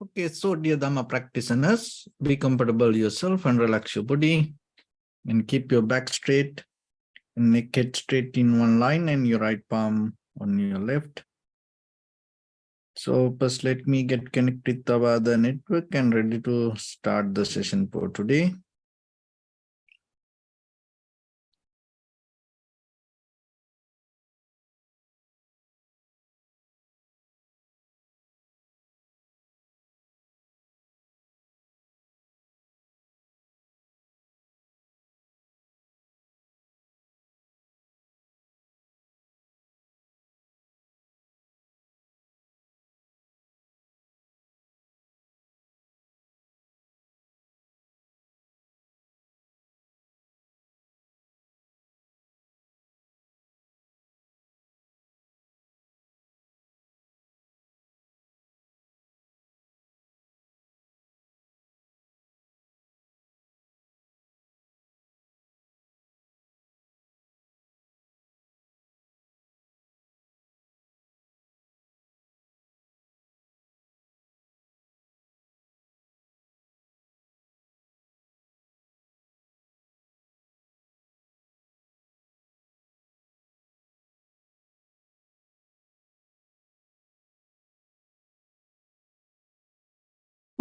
Okay, so dear Dhamma practitioners, be comfortable yourself and relax your body and keep your back straight and neck head straight in one line and your right palm on your left. So first let me get connected with our other network and ready to start the session for today.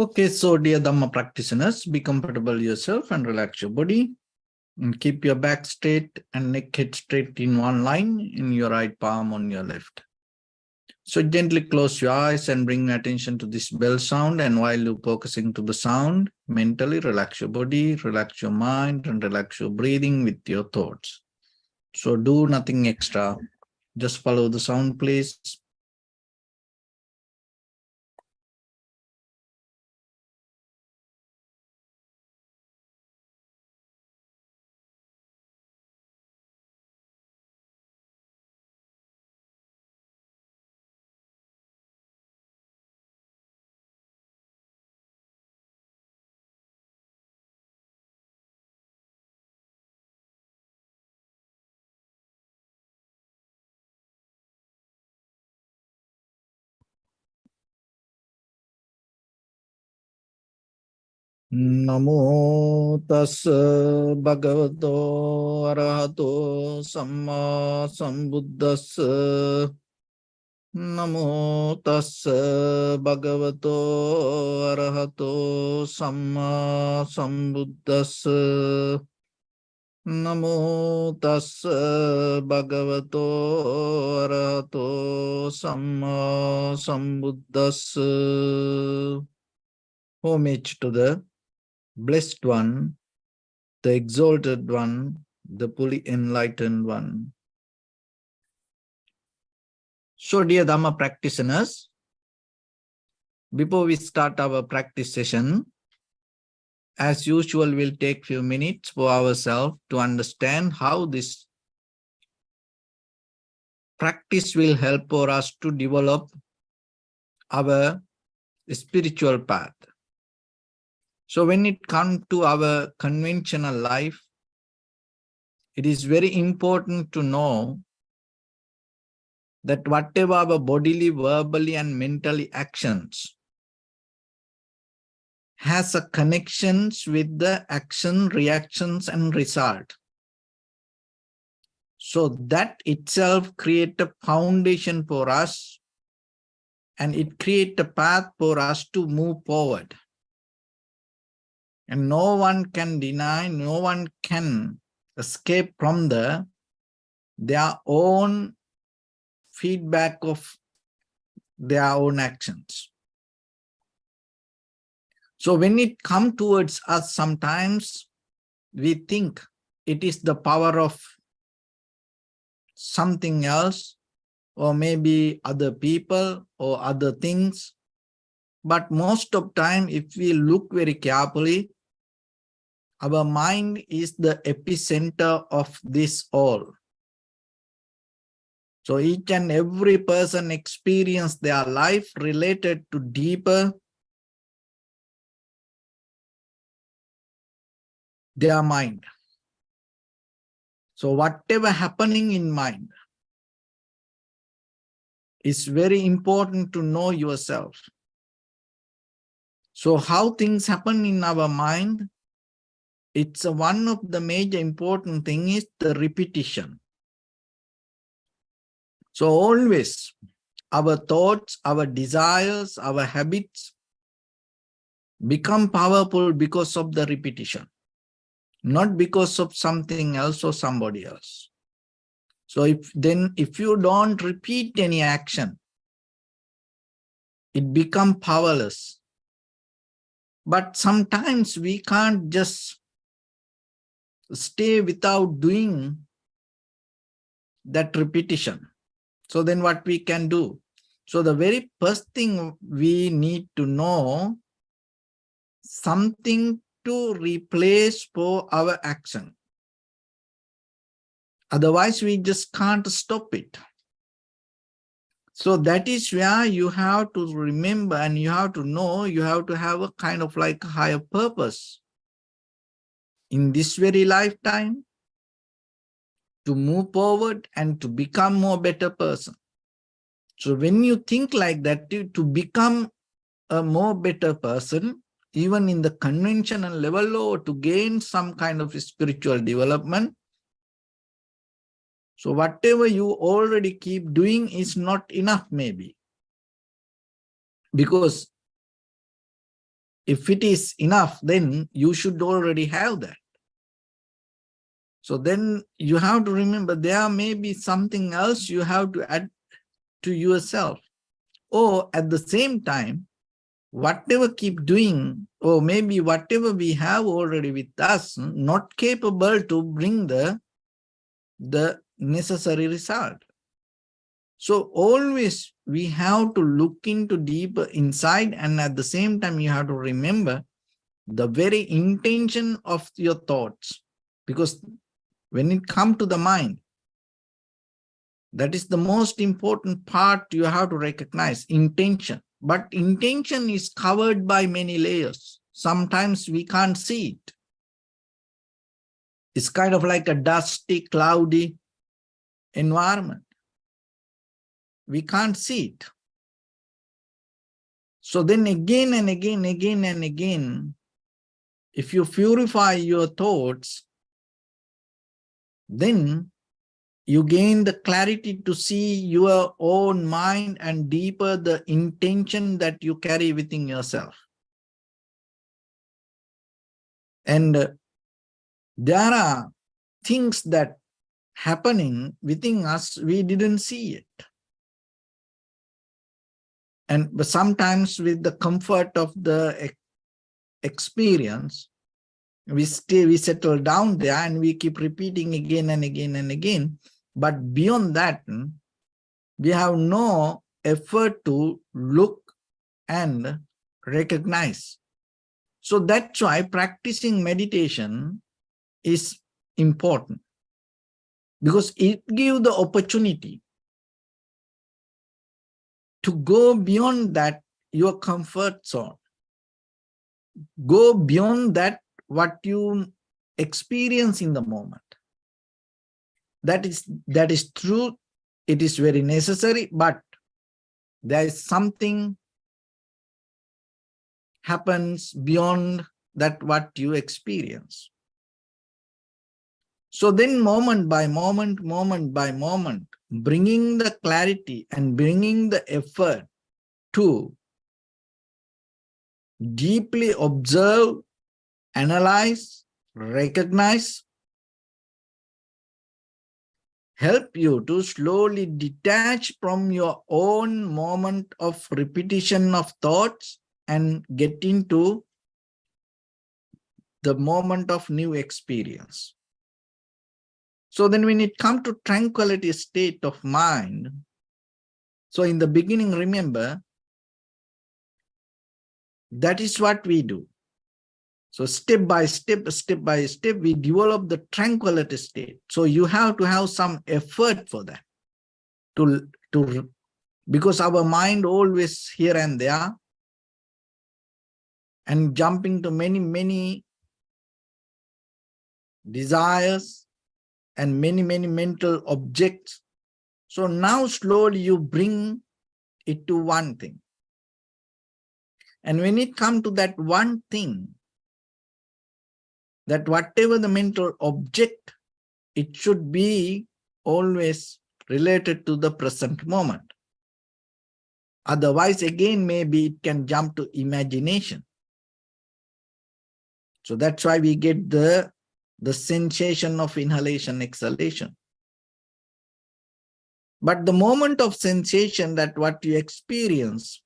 Okay, so dear Dhamma practitioners, be comfortable yourself and relax your body and keep your back straight and neck head straight in one line in your right palm on your left. So gently close your eyes and bring attention to this bell sound, and while you're focusing to the sound, mentally relax your body, relax your mind and relax your breathing with your thoughts. So do nothing extra, just follow the sound please. Namo tassa bhagavato arahato samma sambuddhassa. Namo tassa bhagavato arahato samma sambuddhassa. Namo tassa bhagavato arahato samma sambuddhassa. Homage to the Blessed One, the Exalted One, the fully enlightened One. So dear Dhamma practitioners, before we start our practice session, as usual, we'll take few minutes for ourselves to understand how this practice will help for us to develop our spiritual path. So when it comes to our conventional life, it is very important to know that whatever our bodily, verbally, and mentally actions has a connections with the action, reactions, and result. So that itself creates a foundation for us, and it creates a path for us to move forward. And no one can deny, no one can escape from their own feedback of their own actions. So when it comes towards us, sometimes we think it is the power of something else, or maybe other people or other things. But most of time, if we look very carefully, our mind is the epicenter of this all. So each and every person experience their life related to deeper their mind. So whatever happening in mind is very important to know yourself. So how things happen in our mind, it's one of the major important thing is the repetition. So always our thoughts, our desires, our habits become powerful because of the repetition, not because of something else or somebody else. So if you don't repeat any action, it becomes powerless. But sometimes we can't just stay without doing that repetition. So then what we can do? So the very first thing we need to know something to replace for our action. Otherwise, we just can't stop it. So that is where you have to remember and you have to know, you have to have a kind of like a higher purpose in this very lifetime to move forward and to become more better person. So when you think like that, to become a more better person, even in the conventional level or to gain some kind of spiritual development, so whatever you already keep doing is not enough maybe. Because if it is enough, then you should already have that. So then you have to remember there may be something else you have to add to yourself. Or at the same time, whatever keep doing, or maybe whatever we have already with us, not capable to bring the necessary result. So always we have to look into deeper inside, and at the same time you have to remember the very intention of your thoughts. Because when it comes to the mind, that is the most important part you have to recognize, intention. But intention is covered by many layers. Sometimes we can't see it. It's kind of like a dusty, cloudy environment. We can't see it. So then again and again, again and again, if you purify your thoughts, then you gain the clarity to see your own mind and deeper the intention that you carry within yourself. And there are things that happening within us, we didn't see it. But sometimes with the comfort of the experience, we settle down there and we keep repeating again and again and again. But beyond that, we have no effort to look and recognize. So that's why practicing meditation is important, because it gives the opportunity to go beyond that, your comfort zone. Go beyond that, what you experience in the moment. That is true. It is very necessary, but there is something happens beyond that what you experience. So then moment by moment, bringing the clarity and bringing the effort to deeply observe, analyze, recognize, help you to slowly detach from your own moment of repetition of thoughts and get into the moment of new experience. So then when it comes to tranquility state of mind, so in the beginning, remember, that is what we do. So step by step, we develop the tranquility state. So you have to have some effort for that. Because our mind always here and there and jumping to many desires and many mental objects. So now slowly you bring it to one thing. And when it comes to that one thing, that whatever the mental object, it should be always related to the present moment. Otherwise, again, maybe it can jump to imagination. So that's why we get the sensation of inhalation, exhalation. But the moment of sensation, that what you experience,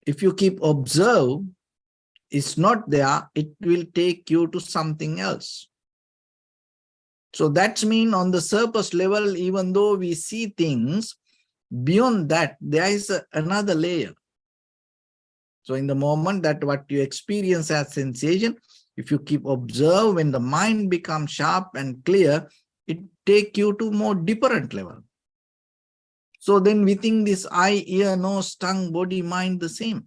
if you keep observe, is not there, it will take you to something else. So that's mean on the surface level, even though we see things, beyond that, there is another layer. So in the moment that what you experience as sensation, if you keep observe, when the mind becomes sharp and clear, it take you to more different level. So then we think this eye, ear, nose, tongue, body, mind, the same.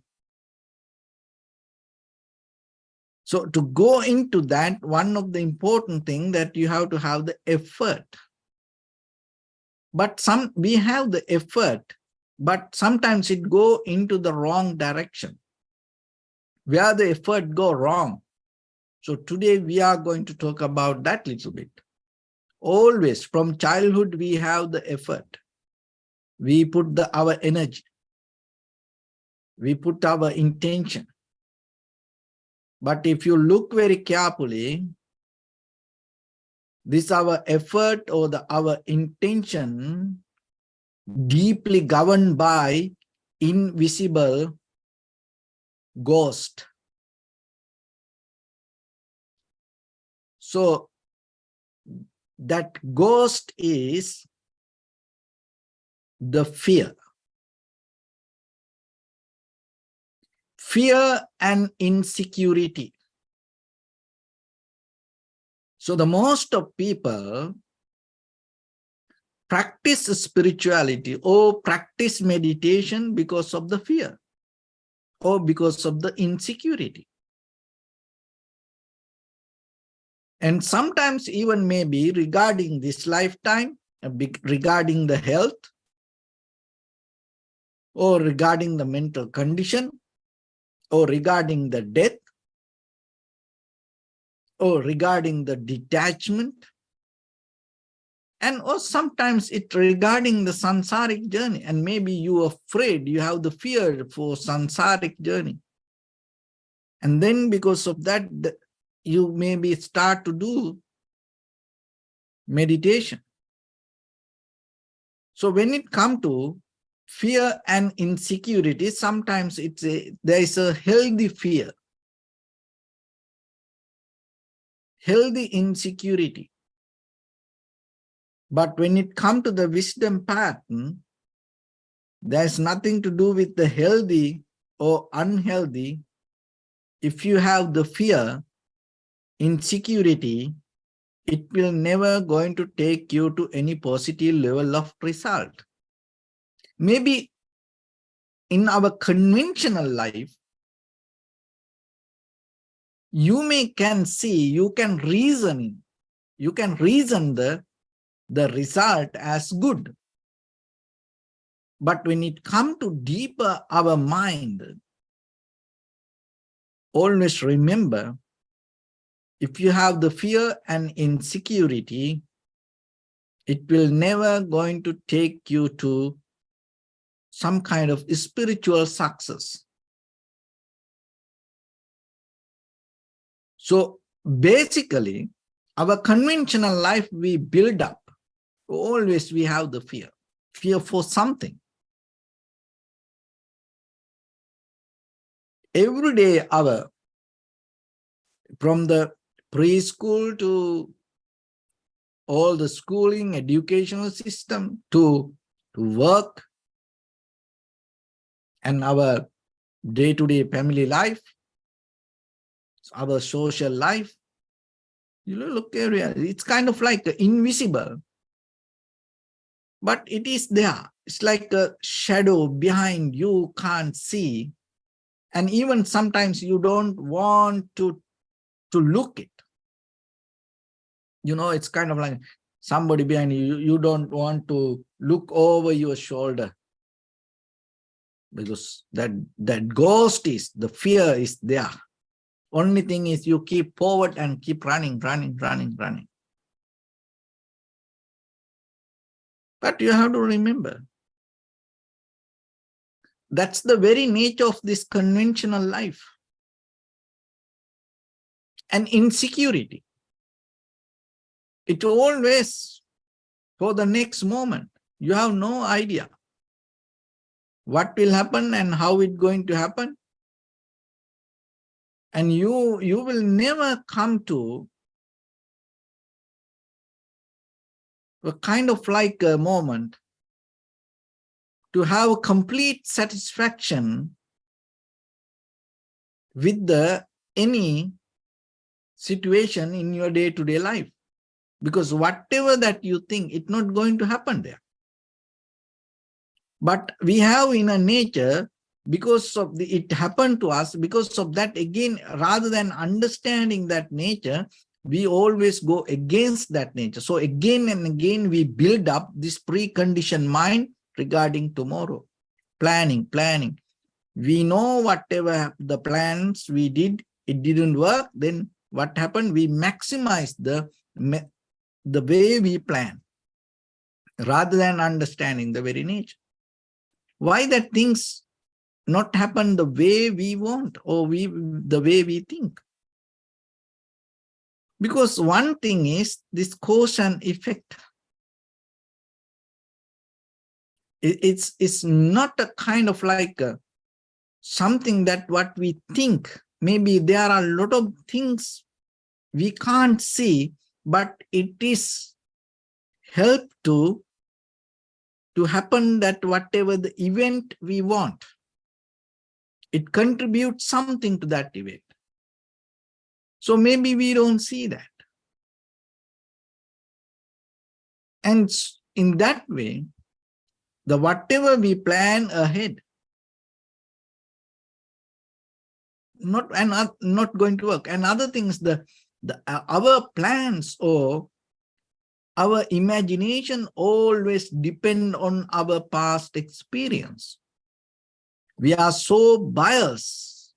So to go into that, one of the important thing that you have to have the effort. But we have the effort, but sometimes it go into the wrong direction. Where the effort go wrong. So today we are going to talk about that little bit. Always from childhood we have the effort. We put our energy. We put our intention. But if you look very carefully, this our effort or our intention deeply governed by invisible ghost. So that ghost is the fear. Fear and insecurity. So the most of people practice spirituality or practice meditation because of the fear or because of the insecurity. And sometimes even maybe regarding this lifetime, regarding the health, or regarding the mental condition, or regarding the death, or regarding the detachment, and or sometimes it regarding the sansaric journey, and maybe you are afraid, you have the fear for sansaric journey. And then because of that, you maybe start to do meditation. So when it comes to fear and insecurity, sometimes there is a healthy fear, healthy insecurity. But when it comes to the wisdom pattern, there's nothing to do with the healthy or unhealthy. If you have the fear, insecurity, it will never going to take you to any positive level of result. Maybe in our conventional life, you can see, you can reason the result as good. But when it comes to deeper our mind, always remember, if you have the fear and insecurity, it will never going to take you to some kind of spiritual success. So basically, our conventional life we build up. Always we have the fear for something. Every day from the preschool to all the schooling, educational system to work and our day-to-day family life, our social life, look area, it's kind of like invisible, but it is there. It's like a shadow behind, you can't see. And even sometimes you don't want to look it. It's kind of like somebody behind you, you don't want to look over your shoulder. because that ghost is, the fear is there. Only thing is you keep forward and keep running. But you have to remember, that's the very nature of this conventional life. And insecurity. It always for the next moment. You have no idea what will happen and how it's going to happen. And you will never come to a kind of like a moment to have complete satisfaction with any situation in your day-to-day life. Because whatever that you think, it's not going to happen there. But we have in a nature, because of it happened to us, because of that, again, rather than understanding that nature, we always go against that nature. So again and again, we build up this preconditioned mind regarding tomorrow. Planning. We know whatever the plans we did, it didn't work. Then what happened? We maximize the way we plan, rather than understanding the very nature. Why that things not happen the way we want, or the way we think? Because one thing is this cause and effect. It's not a kind of like something that what we think. Maybe there are a lot of things we can't see, but it is help to happen, that whatever the event we want, it contributes something to that event. So maybe we don't see that. And in that way, the whatever we plan ahead, not going to work. And other things, our plans or our imagination always depend on our past experience. We are so biased.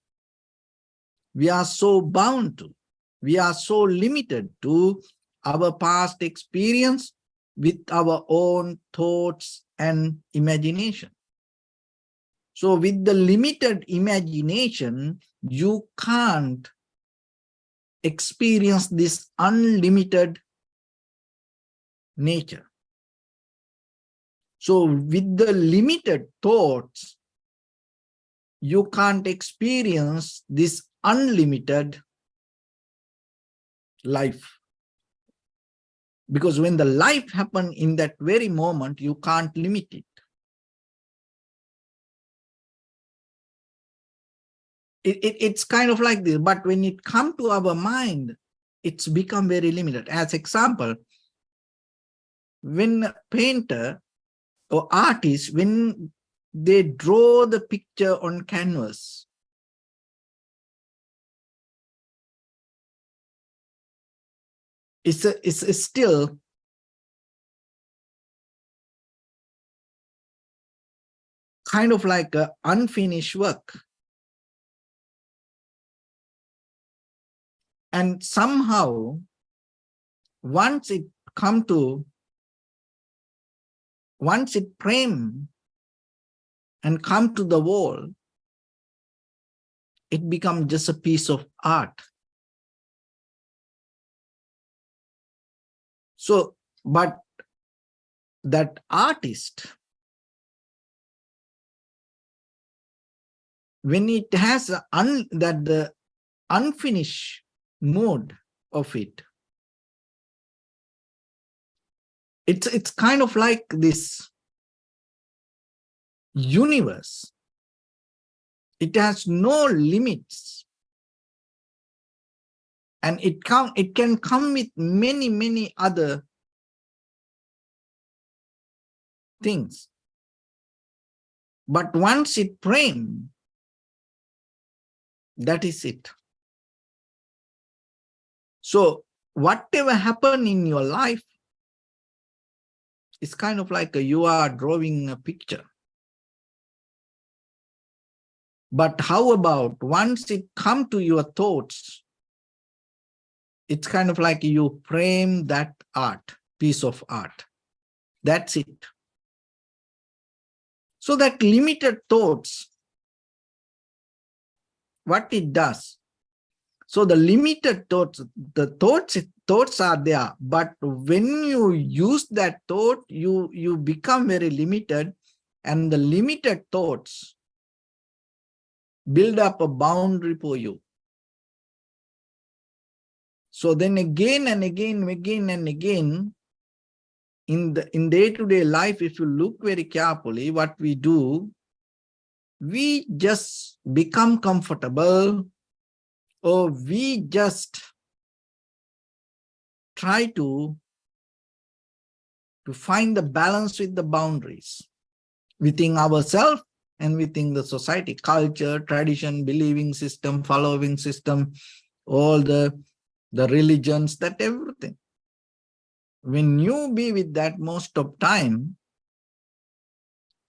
We are so bound to. We are so limited to our past experience with our own thoughts and imagination. So with the limited imagination, you can't experience this unlimited nature. So with the limited thoughts, you can't experience this unlimited life. Because when the life happens in that very moment, you can't limit it. It's kind of like this, but when it comes to our mind, it's become very limited. As example, when a painter or artist, when they draw the picture on canvas, it's still kind of like an unfinished work. And somehow, once it frame and come to the wall, it becomes just a piece of art. So, but that artist, when it has the unfinished mode of it, it's kind of like this universe. It has no limits, and it can come with many other things. But once it framed, that is it. So whatever happened in your life is kind of like you are drawing a picture. But how about once it comes to your thoughts, it's kind of like you frame that piece of art. That's it. So that limited thoughts, what it does. So the limited thoughts, the thoughts are there, but when you use that thought, you become very limited, and the limited thoughts build up a boundary for you. So then again and again and again, in day-to-day life, if you look very carefully, what we do, we just become comfortable, or we just try to find the balance with the boundaries within ourselves and within the society, culture, tradition, believing system, following system, all the religions, that everything. When you be with that most of time,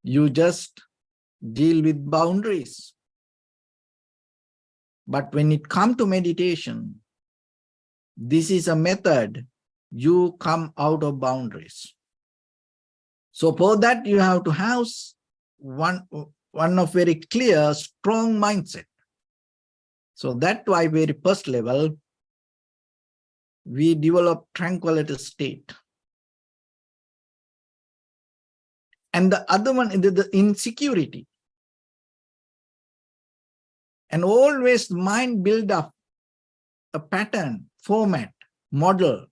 you just deal with boundaries. But when it comes to meditation, this is a method, you come out of boundaries. So for that, you have to have one of very clear, strong mindset. So that's why very first level, we develop tranquility state. And the other one is the insecurity. And always mind build up a pattern, format, model,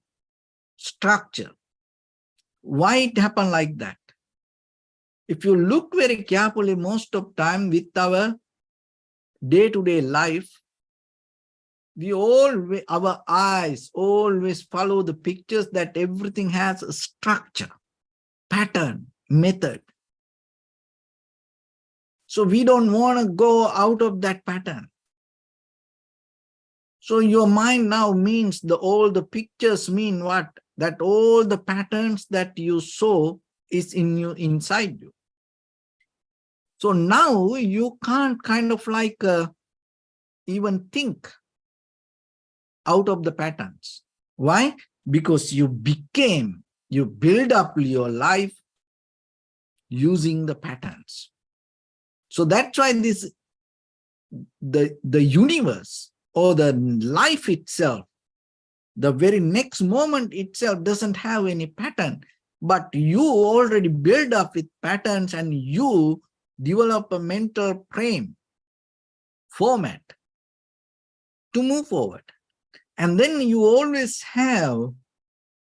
structure. Why it happen like that? If you look very carefully, most of time with our day-to-day life, our eyes always follow the pictures that everything has a structure, pattern, method. So we don't want to go out of that pattern. So your mind now means all the pictures mean what? That all the patterns that you saw is inside you. So now you can't kind of like even think out of the patterns. Why? Because you build up your life using the patterns. So that's why the universe or the life itself, the very next moment itself doesn't have any pattern, but you already build up with patterns and you develop a mental frame, format to move forward. And then you always have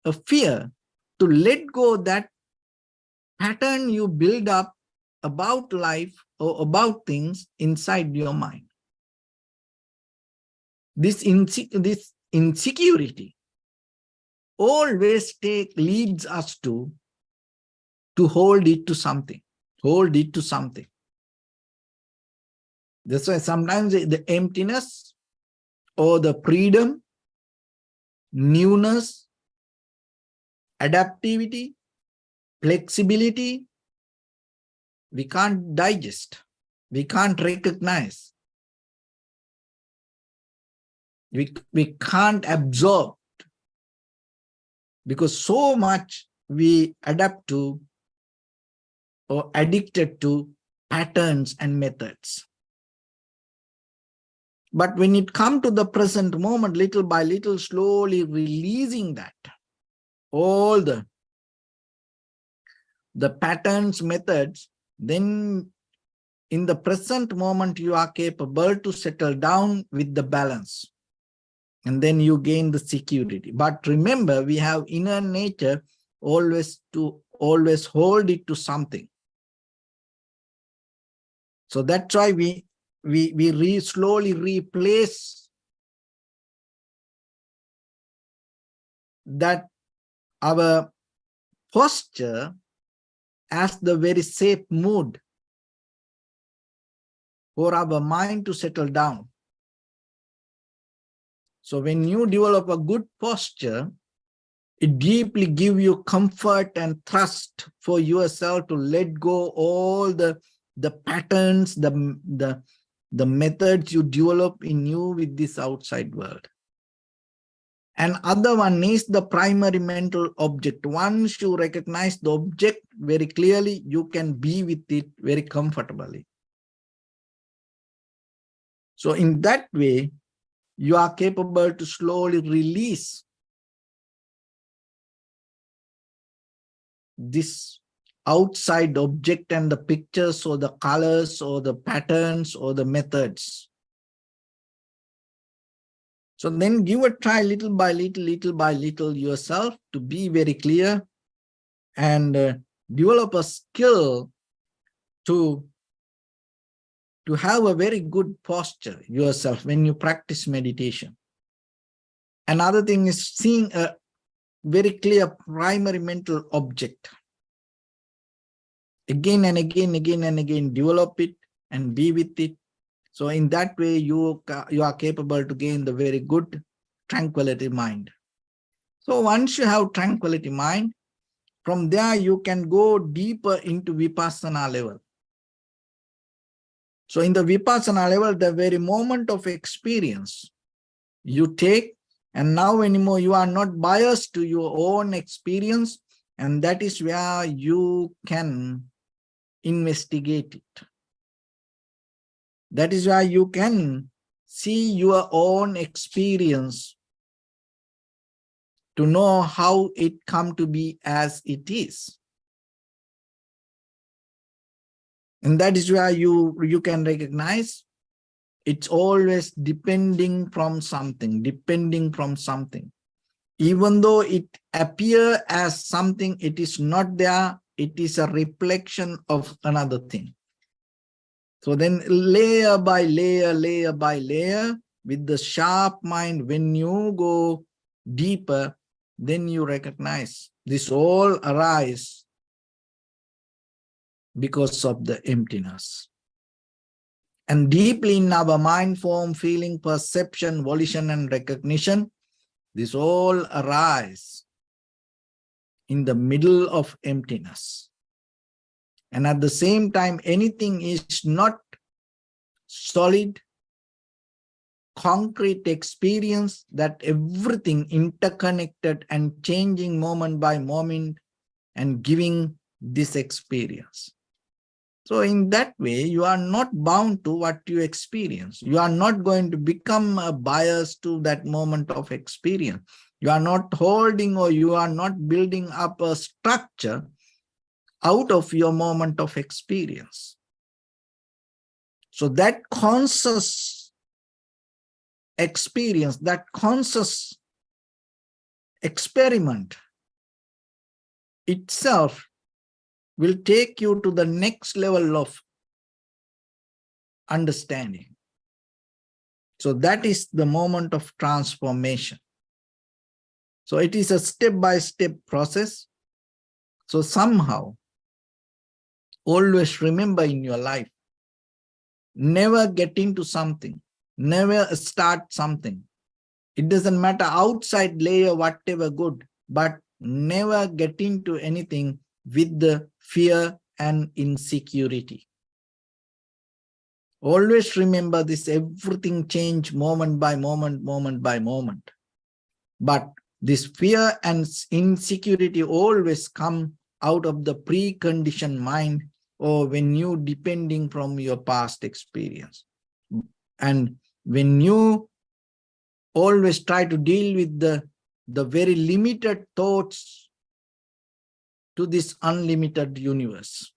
a fear to let go that pattern you build up about life or about things inside your mind. This insecurity always leads us to hold it to something, That's why sometimes the emptiness or the freedom, newness, adaptivity, flexibility, we can't digest, we can't recognize, we can't absorb, because so much we adapt to or addicted to patterns and methods. But when it comes to the present moment, little by little, slowly releasing that, all the patterns, methods, then in the present moment, you are capable to settle down with the balance. And then you gain the security. But remember, we have inner nature always hold it to something. So that's why we slowly replace that our posture as the very safe mood for our mind to settle down. So when you develop a good posture, it deeply gives you comfort and trust for yourself to let go all the patterns, the the methods you develop in you with this outside world. And other one is the primary mental object. Once you recognize the object very clearly, you can be with it very comfortably. So in that way, you are capable to slowly release this outside object and the pictures or the colors or the patterns or the methods. So then give a try little by little yourself to be very clear and develop a skill to have a very good posture yourself when you practice meditation. Another thing is seeing a very clear primary mental object. Again and again, develop it and be with it. So in that way, you are capable to gain the very good tranquility mind. So once you have tranquility mind, from there you can go deeper into Vipassana level. So in the Vipassana level, the very moment of experience you take, and now anymore you are not biased to your own experience, and that is where you can investigate it. That is why you can see your own experience to know how it come to be as it is. And that is why you can recognize it's always depending from something. Even though it appears as something, it is not there. It is a reflection of another thing. So then layer by layer, with the sharp mind, when you go deeper, then you recognize this all arise because of the emptiness. And deeply in our mind form, feeling, perception, volition, and recognition, this all arise in the middle of emptiness. And at the same time, anything is not solid, concrete experience, that everything interconnected and changing moment by moment and giving this experience. So in that way, you are not bound to what you experience. You are not going to become a bias to that moment of experience. You are not holding or you are not building up a structure out of your moment of experience. So that conscious experience, that conscious experiment itself will take you to the next level of understanding. So that is the moment of transformation. So it is a step-by-step process. So somehow, always remember in your life, never get into something, never start something. It doesn't matter outside layer, whatever good, but never get into anything with the fear and insecurity. Always remember this, everything change moment by moment. But this fear and insecurity always come out of the preconditioned mind or when you depending from your past experience. And when you always try to deal with the very limited thoughts to this unlimited universe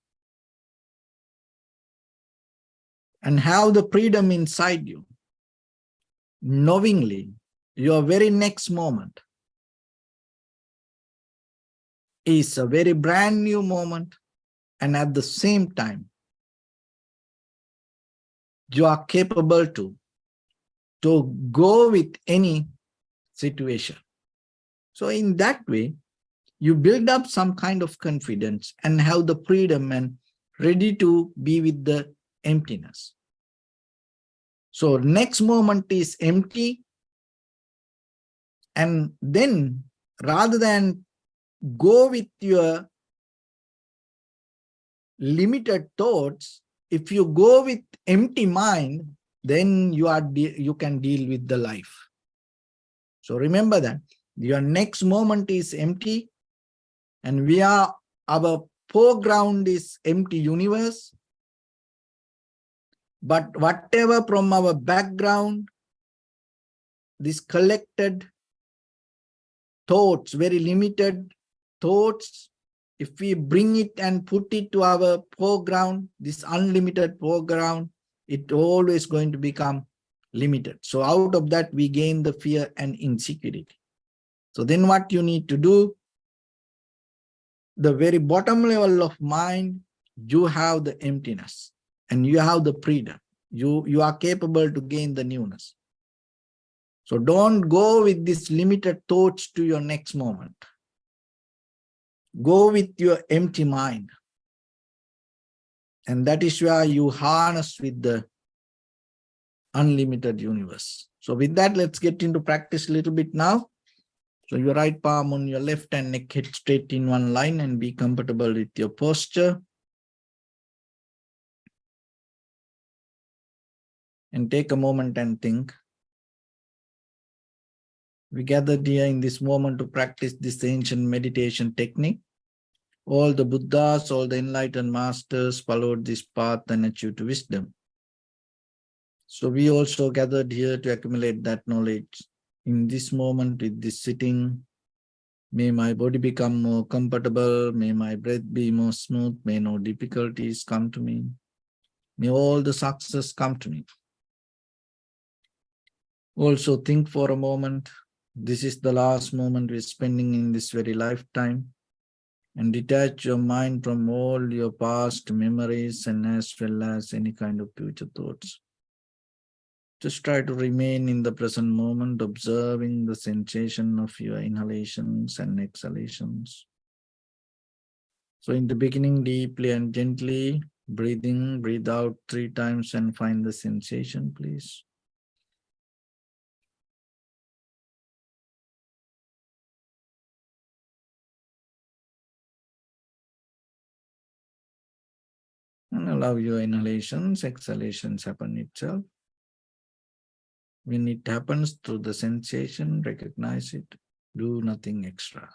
and have the freedom inside you, knowingly, your very next moment is a very brand new moment, and at the same time, you are capable to go with any situation. So in that way, you build up some kind of confidence and have the freedom and ready to be with the emptiness. So next moment is empty. And then rather than go with your limited thoughts, if you go with empty mind, then you can deal with the life. So remember that your next moment is empty, and our foreground is empty universe. But whatever from our background, this collected thoughts, very limited thoughts, if we bring it and put it to our foreground, this unlimited foreground, it always going to become limited. So out of that, we gain the fear and insecurity. So then what you need to do, the very bottom level of mind, you have the emptiness and you have the freedom. You are capable to gain the newness. So don't go with these limited thoughts to your next moment. Go with your empty mind. And that is where you harness with the unlimited universe. So with that, let's get into practice a little bit now. So your right palm on your left hand, neck head straight in one line, and be comfortable with your posture. And take a moment and think. We gathered here in this moment to practice this ancient meditation technique. All the Buddhas, all the enlightened masters followed this path and achieved wisdom. So we also gathered here to accumulate that knowledge. In this moment, with this sitting, may my body become more comfortable, may my breath be more smooth, may no difficulties come to me, may all the success come to me. Also think for a moment, this is the last moment we're spending in this very lifetime, and detach your mind from all your past memories and as well as any kind of future thoughts. Just try to remain in the present moment, observing the sensation of your inhalations and exhalations. So in the beginning, deeply and gently, breathe in, breathe out 3 times and find the sensation, please. And allow your inhalations, exhalations happen itself. When it happens through the sensation, recognize it. Do nothing extra.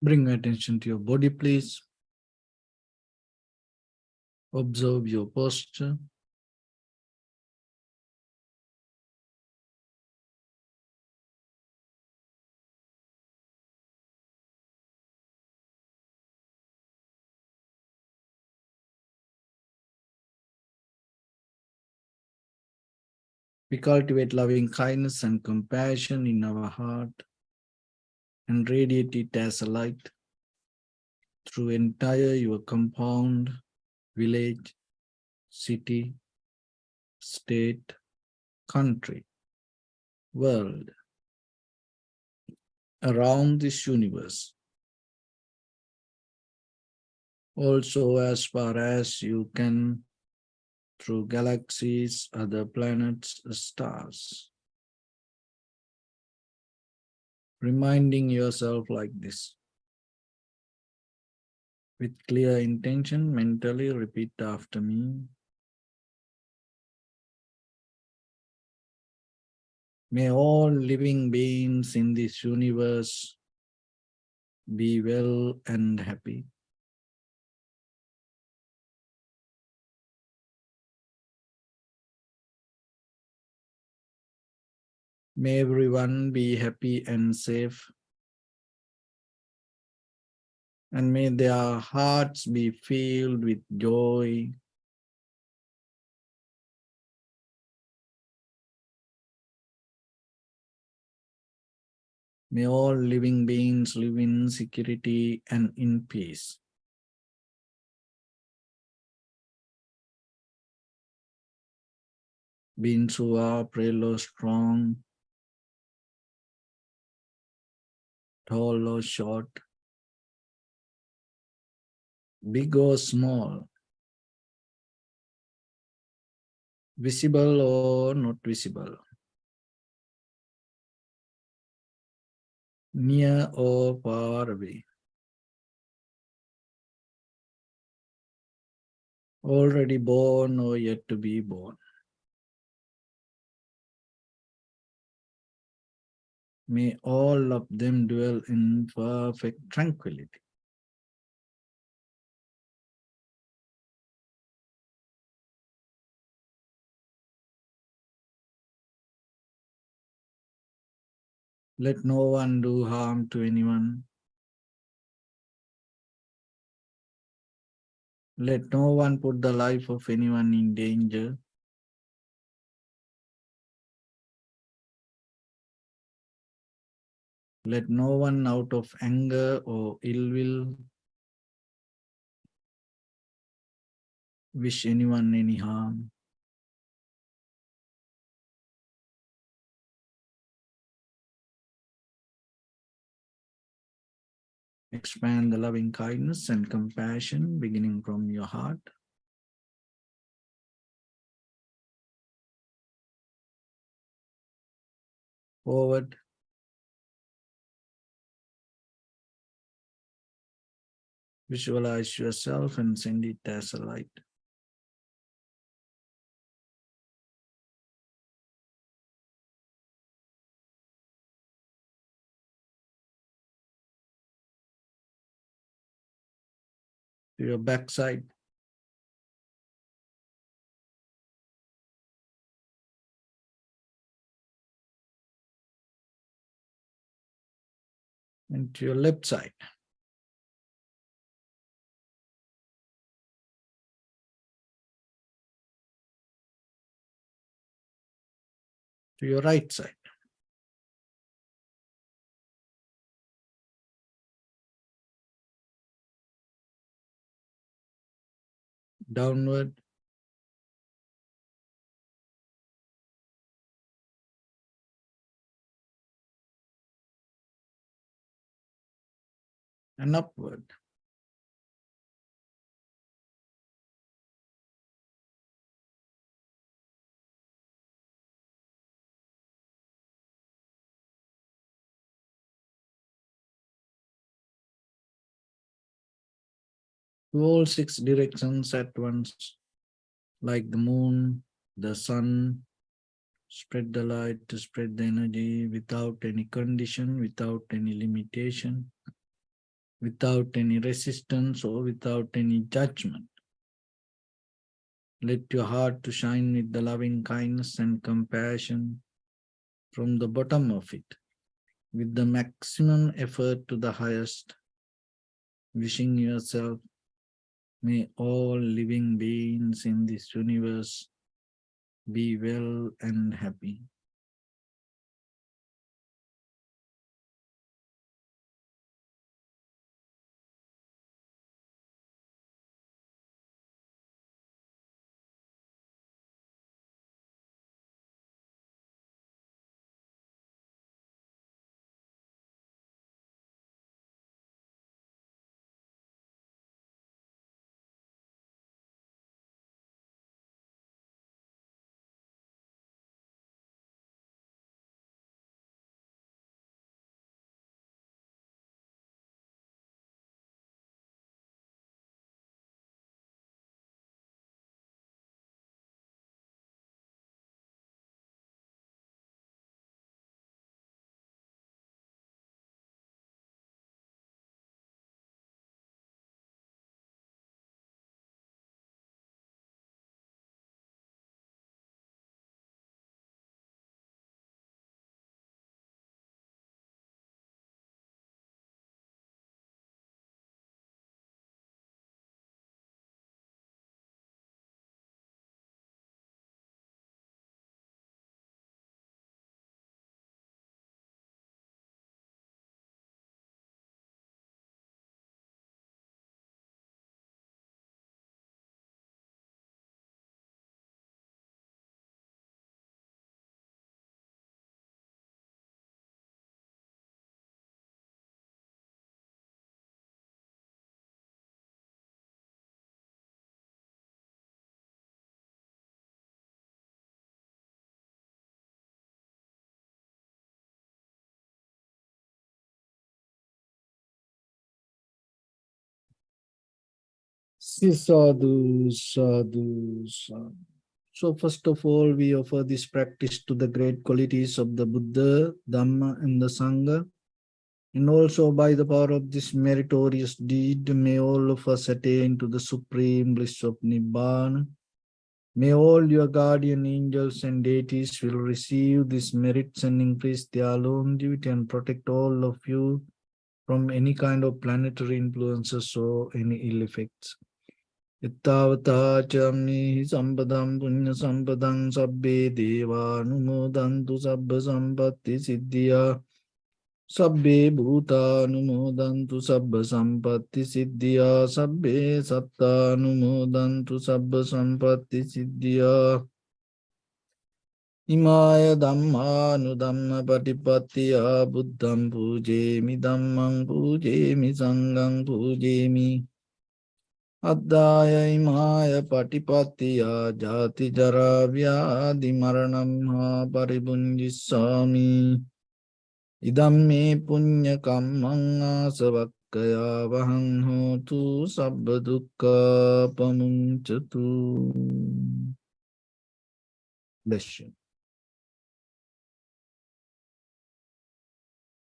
Bring attention to your body, please. Observe your posture. We cultivate loving kindness and compassion in our heart and radiate it as a light through entire your compound, village, city, state, country, world, around this universe. Also, as far as you can, through galaxies, other planets, stars. Reminding yourself like this. With clear intention, mentally repeat after me. May all living beings in this universe be well and happy. May everyone be happy and safe. And may their hearts be filled with joy. May all living beings live in security and in peace. Beings who are frail or strong, tall or short, big or small, visible or not visible, near or far away, already born or yet to be born. May all of them dwell in perfect tranquility. Let no one do harm to anyone. Let no one put the life of anyone in danger. Let no one out of anger or ill will wish anyone any harm. Expand the loving kindness and compassion beginning from your heart. Forward. Visualize yourself and send it as a light. To your backside. And to your left side. To your right side. Downward. And upward. To all 6 directions at once, like the moon, the sun. Spread the light, to spread the energy without any condition, without any limitation. without any resistance or without any judgment. Let your heart to shine with the loving kindness and compassion from the bottom of it, with the maximum effort to the highest, wishing yourself, may all living beings in this universe be well and happy. Sadhu, sadhu, sadhu. So first of all, we offer this practice to the great qualities of the Buddha, Dhamma, and the Sangha. And also by the power of this meritorious deed, may all of us attain to the supreme bliss of Nibbana. May all your guardian angels and deities will receive these merits and increase their longevity and protect all of you from any kind of planetary influences or any ill effects. Ittavata chamni sampadam punya sampadam sabbe deva numodantu sabba sampatti siddhya sabbe bhuta numodantu sabba sampatti siddhya sabbe satta numodantu sabba sampatti siddhya imaya dhamma nudhamma patipattiya buddham pujemi dhammam pujemi sangham pujemi Addaya imaya patipatiya jati jara vyadi maranam ha paribunjisami idam me punya kammang asavakkaya vahang hotu sabba dukkha pamuncatu. Bless you.